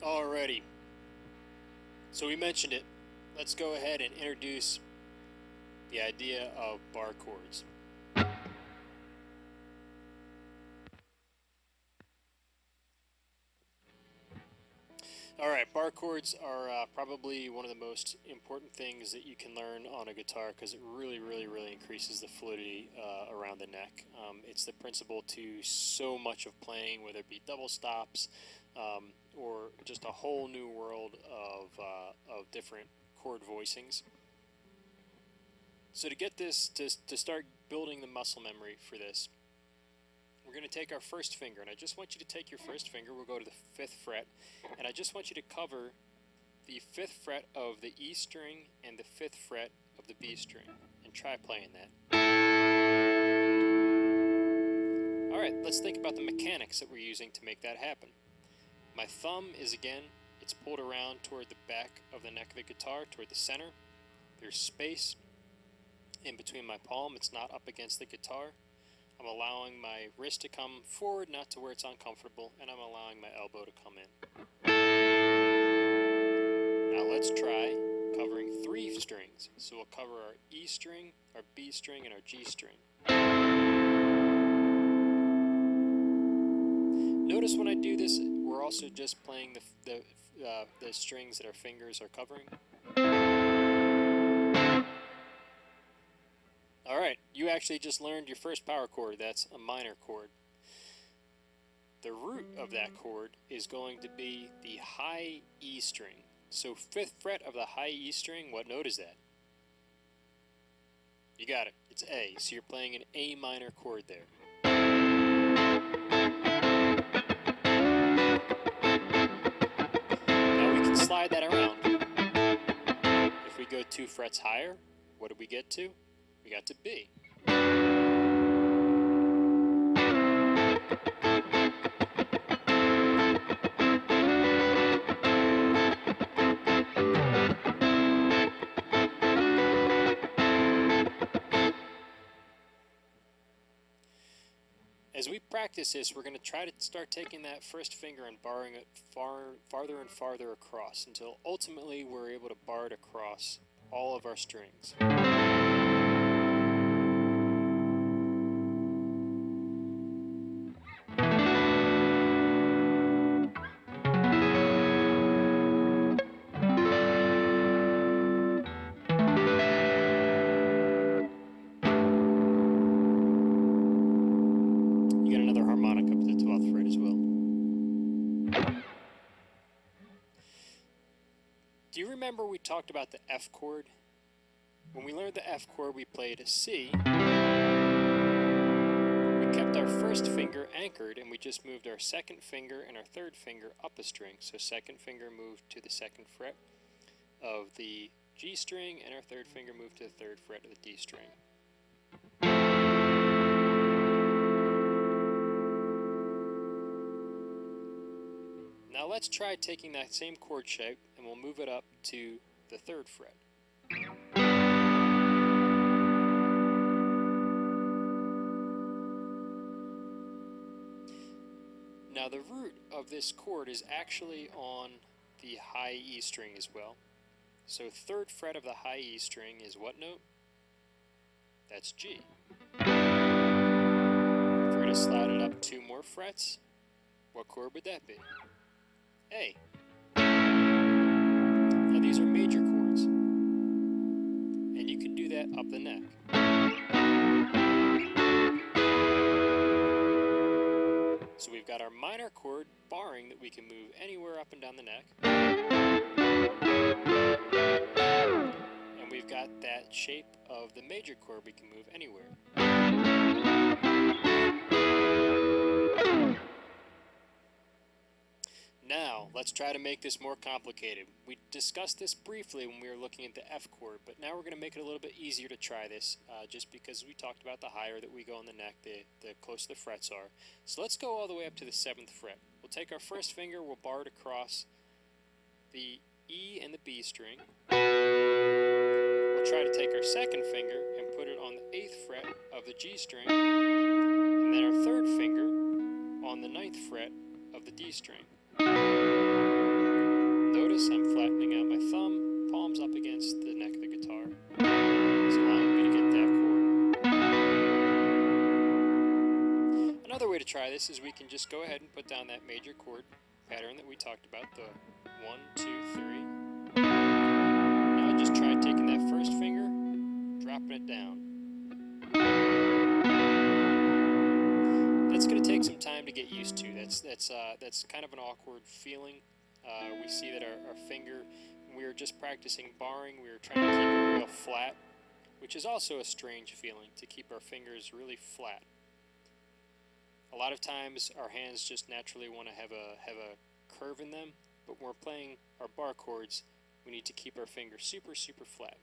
Alrighty, so we mentioned it. Let's go ahead and introduce the idea of bar chords. Alright, bar chords are probably one of the most important things that you can learn on a guitar because it really increases the fluidity around the neck. It's the principle to so much of playing, whether it be double stops or just a whole new world of different chord voicings. So to get this, to start building the muscle memory for this, we're going to take our first finger, and I just want you to take your first finger, we'll go to the 5th fret, and I just want you to cover the 5th fret of the E string and the 5th fret of the B string, and try playing that. Alright, let's think about the mechanics that we're using to make that happen. My thumb is, again, it's pulled around toward the back of the neck of the guitar, toward the center. There's space in between my palm, it's not up against the guitar. I'm allowing my wrist to come forward, not to where it's uncomfortable, and I'm allowing my elbow to come in. Now let's try covering 3 strings. So we'll cover our E string, our B string, and our G string. Notice when I do this, we're also just playing the strings that our fingers are covering. Alright, you actually just learned your first power chord. That's a minor chord. The root of that chord is going to be the high E string. So 5th fret of the high E string, what note is that? You got it, it's A. So you're playing an A minor chord there. Now we can slide that around. If we go 2 frets higher, what did we get to? We got to B. As we practice this, we're going to try to start taking that first finger and barring it farther and farther across until ultimately we're able to bar it across all of our strings. Do you remember we talked about the F chord? When we learned the F chord, we played a C. We kept our first finger anchored, and we just moved our 2nd finger and our 3rd finger up a string. So 2nd finger moved to the 2nd fret of the G string, and our 3rd finger moved to the 3rd fret of the D string. Now let's try taking that same chord shape and we'll move it up to the 3rd fret. Now the root of this chord is actually on the high E string as well. So 3rd fret of the high E string is what note? That's G. If we were to slide it up 2 more frets, what chord would that be? A. Now these are major chords, and you can do that up the neck. So we've got our minor chord barring that we can move anywhere up and down the neck. And we've got that shape of the major chord we can move anywhere. Now, let's try to make this more complicated. We discussed this briefly when we were looking at the F chord, but now we're going to make it a little bit easier to try this, just because we talked about the higher that we go on the neck, the closer the frets are. So let's go all the way up to the 7th fret. We'll take our first finger, we'll bar it across the E and the B string. We'll try to take our 2nd finger and put it on the 8th fret of the G string, and then our 3rd finger on the 9th fret of the D string. notice I'm flattening out my thumb, palms up against the neck of the guitar. It's allowing me to get that chord. Another way to try this is we can just go ahead and put down that major chord pattern that we talked about, the 1, 2, 3. Now just try taking that first finger, dropping it down. That's going to take some time to get used to. That's kind of an awkward feeling. We see that our finger, when we were just practicing barring, we were trying to keep it real flat, which is also a strange feeling, to keep our fingers really flat. A lot of times our hands just naturally want to have a curve in them, but when we're playing our bar chords, we need to keep our fingers super, super flat.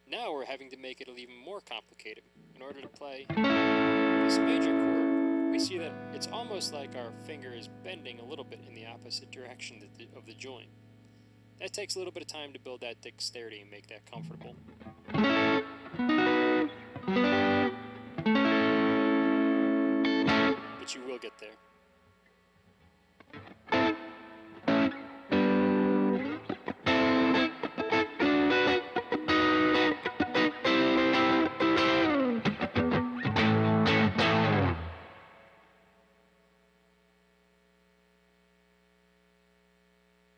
Now we're having to make it even more complicated. In order to play this major chord, we see that it's almost like our finger is bending a little bit in the opposite direction of the joint. That takes a little bit of time to build that dexterity and make that comfortable. But you will get there.